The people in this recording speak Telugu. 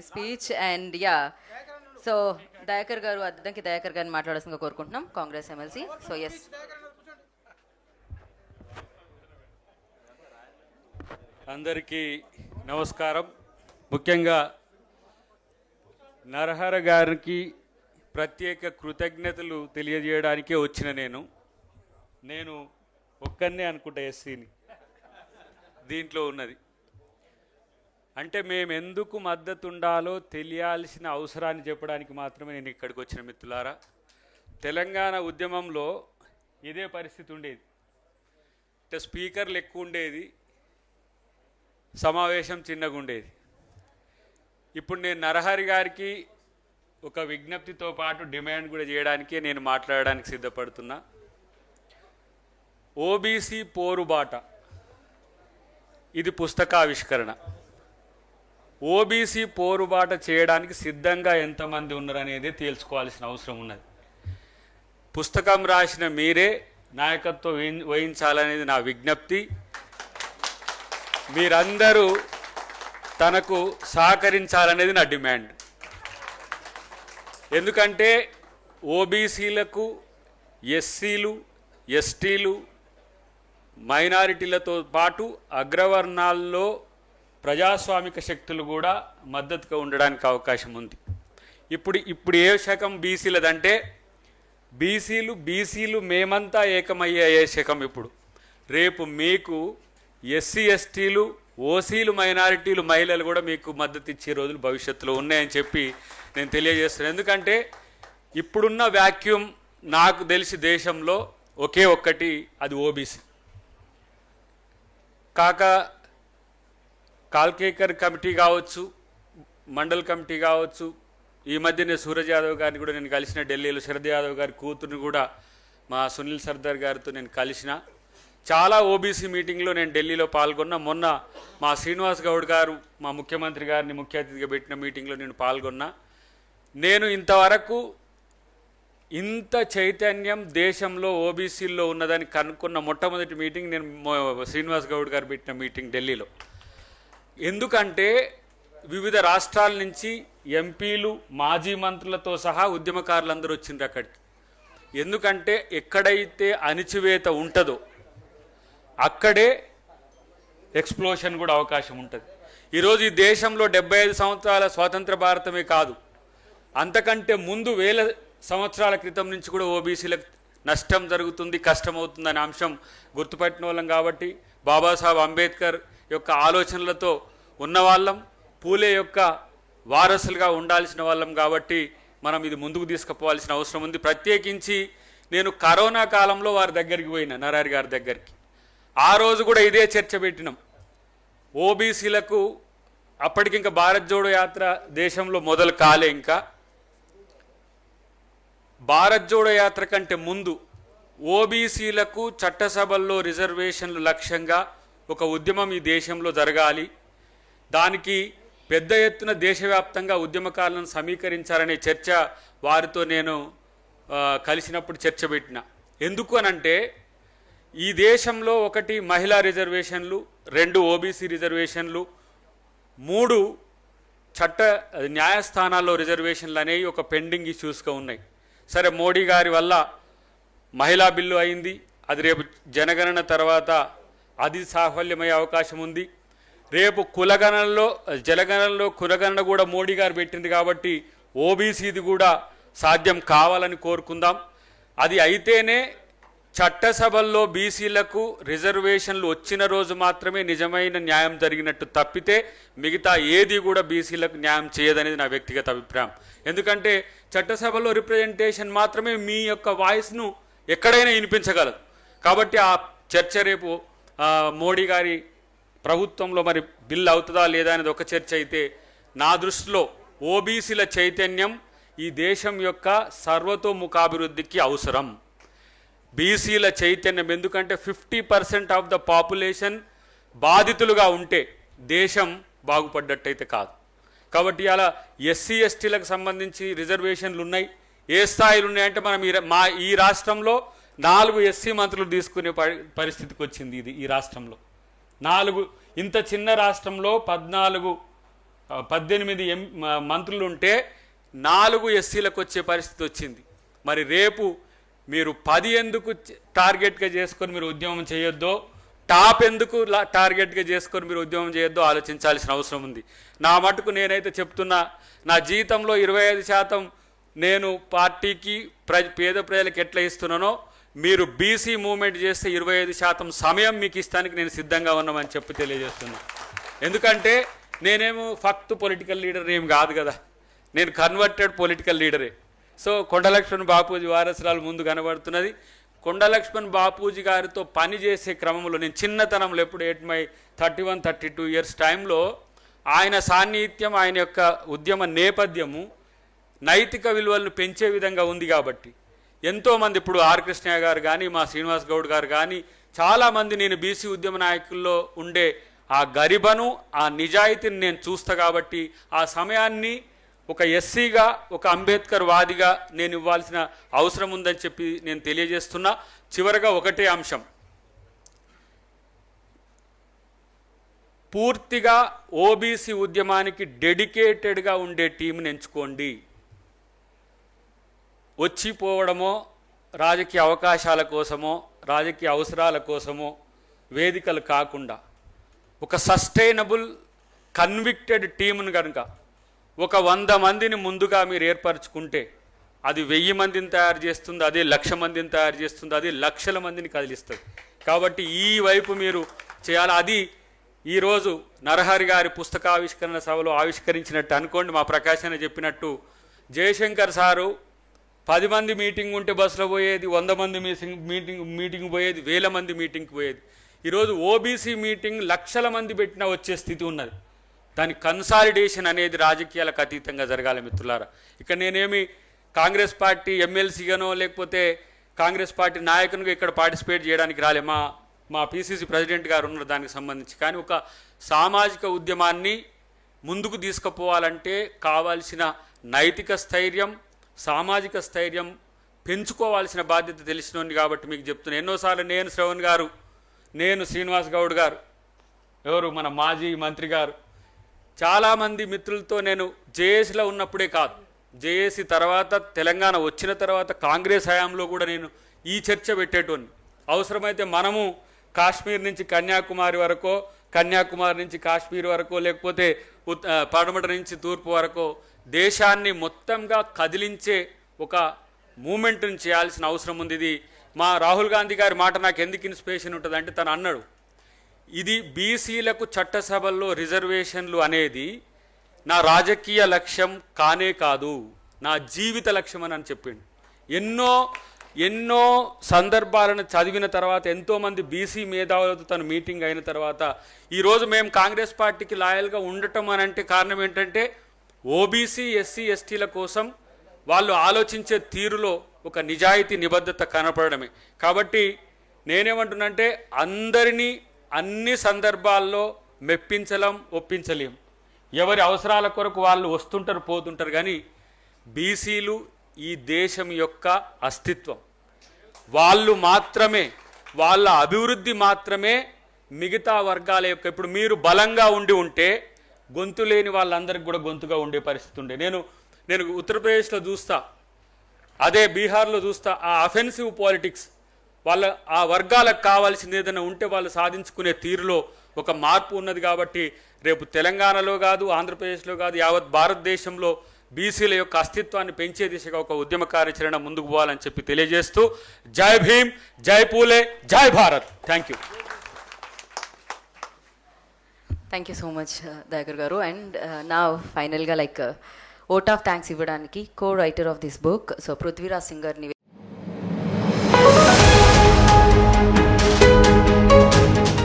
Speech and yeah so Dayakar గారు అద్దంకి దయాకర్ గారిని మాట్లాడాల్సిందిగా కోరుకుంటున్నాం కాంగ్రెస్ ఎమ్మెల్సీ. సో ఎస్, అందరికీ నమస్కారం. ముఖ్యంగా నరహర గారికి ప్రత్యేక కృతజ్ఞతలు తెలియజేయడానికే వచ్చిన నేను ఒక్కనే అనుకుంటా ఎస్సీని దీంట్లో ఉన్నది. అంటే మేము ఎందుకు మద్దతు ఉండాలో తెలియాల్సిన అవసరాన్ని చెప్పడానికి మాత్రమే నేను ఇక్కడికి వచ్చిన మిత్రులారా. తెలంగాణ ఉద్యమంలో ఇదే పరిస్థితి ఉండేది. అంటే స్పీకర్లు ఎక్కువ ఉండేది, సమావేశం చిన్నగా ఉండేది. ఇప్పుడు నేను నరహరి గారికి ఒక విజ్ఞప్తితో పాటు డిమాండ్ కూడా చేయడానికే నేను మాట్లాడడానికి సిద్ధపడుతున్నా. ఓబీసీ పోరుబాట ఇది పుస్తకావిష్కరణ. ఓబీసీ పోరుబాట చేయడానికి సిద్ధంగా ఎంతమంది ఉన్నారనేది తేల్చుకోవాల్సిన అవసరం ఉన్నది. పుస్తకం రాసిన మీరే నాయకత్వం వహించాలనేది నా విజ్ఞప్తి. మీరందరూ తనకు సహకరించాలనేది నా డిమాండ్. ఎందుకంటే ఓబీసీలకు, ఎస్సీలు, ఎస్టీలు, మైనారిటీలతో పాటు అగ్రవర్ణాల్లో ప్రజాస్వామిక శక్తులు కూడా మద్దతుగా ఉండడానికి అవకాశం ఉంది. ఇప్పుడు ఏ శకం బీసీలదంటే బీసీలు మేమంతా ఏకమయ్యే శకం ఇప్పుడు. రేపు మీకు ఎస్సీ ఎస్టీలు, ఓసీలు, మైనారిటీలు, మహిళలు కూడా మీకు మద్దతు ఇచ్చే రోజులు భవిష్యత్తులో ఉన్నాయని చెప్పి నేను తెలియజేస్తున్నాను. ఎందుకంటే ఇప్పుడున్న వ్యాక్యూమ్ నాకు తెలిసి దేశంలో ఒకే ఒక్కటి, అది ఓబీసీ. కాల్కేకర్ కమిటీ కావచ్చు, మండల్ కమిటీ కావచ్చు, ఈ మధ్యనే సూరజ్ యాదవ్ గారిని కూడా నేను కలిసిన, ఢిల్లీలో శరద్ యాదవ్ గారి కూతురుని కూడా మా సునీల్ సర్దార్ గారితో నేను కలిసిన. చాలా ఓబీసీ మీటింగ్లో నేను ఢిల్లీలో పాల్గొన్నా. మొన్న మా శ్రీనివాస్ గౌడ్ గారు మా ముఖ్యమంత్రి గారిని ముఖ్య అతిథిగా పెట్టిన మీటింగ్లో నేను పాల్గొన్నా. నేను ఇంతవరకు ఇంత చైతన్యం దేశంలో ఓబీసీల్లో ఉన్నదని కనుక్కున్న మొట్టమొదటి మీటింగ్ నేను శ్రీనివాస్ గౌడ్ గారు పెట్టిన మీటింగ్ ఢిల్లీలో. ఎందుకంటే వివిధ రాష్ట్రాల నుంచి ఎంపీలు, మాజీ మంత్రులతో సహా ఉద్యమకారులందరూ వచ్చిండ్రు అక్కడికి. ఎందుకంటే ఎక్కడైతే అణిచివేత ఉంటుందో అక్కడే ఎక్స్ప్లోషన్ కూడా అవకాశం ఉంటుంది. ఈరోజు ఈ దేశంలో 75 సంవత్సరాల స్వాతంత్ర భారతమే కాదు, అంతకంటే ముందు 1000 సంవత్సరాల క్రితం నుంచి కూడా ఓబీసీలకు నష్టం జరుగుతుంది, కష్టమవుతుందనే అంశం గుర్తుపట్టిన వాళ్ళం. కాబట్టి బాబాసాహెబ్ అంబేద్కర్ యొక్క ఆలోచనలతో ఉన్నవాళ్ళం, పూలే యొక్క వారసులుగా ఉండాల్సిన వాళ్ళం. కాబట్టి మనం ఇది ముందుకు తీసుకుపోవాల్సిన అవసరం ఉంది. ప్రత్యేకించి నేను కరోనా కాలంలో వారి దగ్గరికి పోయినా, నరహరి గారి దగ్గరికి. ఆ రోజు కూడా ఇదే చర్చ పెట్టినాం. ఓబీసీలకు అప్పటికి ఇంకా భారత్ జోడో యాత్ర దేశంలో మొదలు కాలే. ఇంకా భారత్ జోడో యాత్ర కంటే ముందు ఓబీసీలకు చట్టసభల్లో రిజర్వేషన్లు లక్ష్యంగా ఒక ఉద్యమం ఈ దేశంలో జరగాలి. దానికి పెద్ద ఎత్తున దేశవ్యాప్తంగా ఉద్యమకారులను సమీకరించాలనే చర్చ వారితో నేను కలిసినప్పుడు చర్చ పెట్టిన. ఎందుకు అనంటే ఈ దేశంలో 1 మహిళా రిజర్వేషన్లు, 2 ఓబీసీ రిజర్వేషన్లు, 3 న్యాయస్థానాల్లో రిజర్వేషన్లు అనేవి ఒక పెండింగ్ ఇష్యూస్గా ఉన్నాయి. సరే, మోడీ గారి వల్ల మహిళా బిల్లు అయింది, అది రేపు జనగణన తర్వాత అది సాఫల్యమయ్యే అవకాశం ఉంది. రేపు జనగణనలో కులగణన కూడా మోడీ గారు పెట్టింది. కాబట్టి ఓబీసీది కూడా సాధ్యం కావాలని కోరుకుందాం. అది అయితేనే చట్టసభల్లో బీసీలకు రిజర్వేషన్లు వచ్చిన రోజు మాత్రమే నిజమైన న్యాయం జరిగినట్టు, తప్పితే మిగతా ఏది కూడా బీసీలకు న్యాయం చేయదనేది నా వ్యక్తిగత అభిప్రాయం. ఎందుకంటే చట్టసభలో రిప్రజెంటేషన్ మాత్రమే మీ యొక్క వాయిస్ను ఎక్కడైనా వినిపించగలదు. కాబట్టి ఆ చర్చ రేపు మోడీ గారి ప్రభుత్వంలో మరి బిల్ అవుతుందా లేదా అనేది ఒక చర్చ అయితే, నా దృష్టిలో ఓబీసీల చైతన్యం ఈ దేశం యొక్క సర్వతోముఖాభివృద్ధికి అవసరం. బీసీల చైతన్యం, ఎందుకంటే 50% ఆఫ్ ద పాపులేషన్ బాధితులుగా ఉంటే దేశం బాగుపడ్డట్టయితే కాదు. కాబట్టి అలా ఎస్సీ ఎస్టీలకు సంబంధించి రిజర్వేషన్లు ఉన్నాయి. ఏ స్థాయిలు ఉన్నాయంటే మనం ఈ రాష్ట్రంలో 4 ఎస్సీ మంత్రులు తీసుకునే పరిస్థితికి వచ్చింది. ఈ రాష్ట్రంలో 4, ఇంత చిన్న రాష్ట్రంలో 14 18 మంత్రులు ఉంటే 4 ఎస్సీలకు వచ్చే పరిస్థితి వచ్చింది. మరి రేపు మీరు 10 ఎందుకు టార్గెట్గా చేసుకొని మీరు ఉద్యమం చేయొద్దో, టాప్ ఎందుకు టార్గెట్గా చేసుకొని మీరు ఉద్యమం చేయొద్దో ఆలోచించాల్సిన అవసరం ఉంది. నా మటుకు నేనైతే చెప్తున్నా, నా జీతంలో 25% నేను పార్టీకి పేద ప్రజలకు ఎట్లా ఇస్తున్నానో, మీరు బీసీ మూవ్మెంట్ చేస్తే 25% సమయం మీకు ఇస్తానికి నేను సిద్ధంగా ఉన్నామని చెప్పి తెలియజేస్తున్నా. ఎందుకంటే నేనేమో ఫక్త్ పొలిటికల్ లీడర్ ఏం కాదు కదా, నేను కన్వర్టెడ్ పొలిటికల్ లీడరే. సో కొండ లక్ష్మణ్ బాపూజీ వారసురాలు ముందు కనబడుతున్నది. కొండ లక్ష్మణ్ బాపూజీ గారితో పనిచేసే క్రమంలో నేను చిన్నతనంలో ఎప్పుడు 31-32 ఇయర్స్ టైంలో ఆయన సాన్నిహిత్యం, ఆయన యొక్క ఉద్యమ నేపథ్యము నైతిక విలువలను పెంచే విధంగా ఉంది. కాబట్టి ఎంతోమంది ఇప్పుడు ఆర్ కృష్ణయ్య గారు కానీ, మా శ్రీనివాస్ గౌడ్ గారు కానీ, చాలామంది నేను బీసీ ఉద్యమ నాయకుల్లో ఉండే ఆ గరిబను, ఆ నిజాయితీని నేను చూస్తా. కాబట్టి ఆ సమయాన్ని ఒక ఎస్సీగా, ఒక అంబేద్కర్ వాదిగా నేను ఇవ్వాల్సిన అవసరం ఉందని చెప్పి నేను తెలియజేస్తున్నా. చివరగా ఒకటే అంశం, పూర్తిగా ఓబీసీ ఉద్యమానికి డెడికేటెడ్గా ఉండే టీంని ఎంచుకోండి. వచ్చిపోవడమో, రాజకీయ అవకాశాల కోసమో, రాజకీయ అవసరాల కోసమో వేదికలు కాకుండా ఒక సస్టైనబుల్ కన్విక్టెడ్ టీంను కనుక ఒక 100 మందిని ముందుగా మీరు ఏర్పరచుకుంటే అది 1000 మందిని తయారు చేస్తుంది, అదే 1,00,000 మందిని తయారు చేస్తుంది, అది లక్షల మందిని కదిలిస్తుంది. కాబట్టి ఈ వైపు మీరు చేయాలి. అది ఈరోజు నరహరి గారి పుస్తకావిష్కరణ సభలో ఆవిష్కరించినట్టు అనుకోండి. మా ప్రకాశ్ అని చెప్పినట్టు జయశంకర్ సారు 10 మంది మీటింగ్ ఉంటే బస్సులో పోయేది, 100 మంది మీటింగ్ పోయేది, 1000 మంది మీటింగ్కి పోయేది. ఈరోజు ఓబీసీ మీటింగ్ లక్షల మంది పెట్టినా వచ్చే స్థితి ఉన్నది. దాని కన్సాలిడేషన్ అనేది రాజకీయాలకు అతీతంగా జరగాలి మిత్రులారా. ఇక్కడ నేనేమి కాంగ్రెస్ పార్టీ ఎమ్మెల్సీగానో లేకపోతే కాంగ్రెస్ పార్టీ నాయకునిగా ఇక్కడ పార్టిసిపేట్ చేయడానికి రాలే. మా పిసిసి ప్రెసిడెంట్ గారు ఉన్నారు దానికి సంబంధించి. కానీ ఒక సామాజిక ఉద్యమాన్ని ముందుకు తీసుకుపోవాలంటే కావాల్సిన నైతిక స్థైర్యం, సామాజిక స్థైర్యం పెంచుకోవాల్సిన బాధ్యత తెలిసినోంది. కాబట్టి మీకు చెప్తున్నా, ఎన్నోసార్లు నేను శ్రవణ్ గారు, నేను శ్రీనివాస్ గౌడ్ గారు, ఎవరు మన మాజీ మంత్రి గారు, చాలామంది మిత్రులతో నేను జేఏసీలో ఉన్నప్పుడే కాదు, జేఏసీ తర్వాత తెలంగాణ వచ్చిన తర్వాత కాంగ్రెస్ హయాంలో కూడా నేను ఈ చర్చ పెట్టేటోని. అవసరమైతే మనము కాశ్మీర్ నుంచి కన్యాకుమారి వరకో, కన్యాకుమారి నుంచి కాశ్మీర్ వరకో, లేకపోతే పడమట నుంచి తూర్పు వరకో దేశాన్ని మొత్తంగా కదిలించే ఒక మూమెంట్ని చేయాల్సిన అవసరం ఉంది. ఇది మా రాహుల్ గాంధీ గారి మాట నాకు ఎందుకు ఇన్స్పిరేషన్ ఉంటుంది అంటే, తను అన్నాడు, ఇది బీసీలకు చట్టసభల్లో రిజర్వేషన్లు అనేది నా రాజకీయ లక్ష్యం కానే కాదు, నా జీవిత లక్ష్యం అని చెప్పిండు. ఎన్నో సందర్భాలను చదివిన తర్వాత, ఎంతోమంది బీసీ మేధావులతో తను మీటింగ్ అయిన తర్వాత, ఈరోజు మేము కాంగ్రెస్ పార్టీకి లాయల్గా ఉండటం అని అంటే కారణం ఏంటంటే ఓబీసీ, ఎస్సీ, ఎస్టీల కోసం వాళ్ళు ఆలోచించే తీరులో ఒక నిజాయితీ, నిబద్ధత కనపడమే. కాబట్టి నేనేమంటున్నంటే, అందరినీ అన్ని సందర్భాల్లో మెప్పించలేం, ఒప్పించలేం. ఎవరి అవసరాల కొరకు వాళ్ళు వస్తుంటారు, పోతుంటారు. కానీ బీసీలు ఈ దేశం యొక్క అస్తిత్వం, వాళ్ళు మాత్రమే, వాళ్ళ అభివృద్ధి మాత్రమే మిగతా వర్గాల యొక్క. ఇప్పుడు మీరు బలంగా ఉంటే గొంతు లేని వాళ్ళందరికీ కూడా గొంతుగా ఉండే పరిస్థితి ఉండే. నేను ఉత్తరప్రదేశ్లో చూస్తా, అదే బీహార్లో చూస్తా, ఆ అఫెన్సివ్ పాలిటిక్స్, వాళ్ళ ఆ వర్గాలకు కావాల్సింది ఏదైనా ఉంటే వాళ్ళు సాధించుకునే తీరులో ఒక మార్పు ఉన్నది. కాబట్టి రేపు తెలంగాణలో కాదు, ఆంధ్రప్రదేశ్లో కాదు, యావత్ భారతదేశంలో బీసీల యొక్క అస్తిత్వాన్ని పెంచే దిశగా ఒక ఉద్యమ కార్యాచరణ ముందుకు పోవాలని చెప్పి తెలియజేస్తూ, జై భీమ్, జై పూలే, జై Bharat. Thank you. Thank you so much Dayakar గారు. అండ్ నా ఫైనల్గా ఓట్ ఆఫ్ థ్యాంక్స్ ఇవ్వడానికి co writer of this book, so Prithviraj Singh గారిని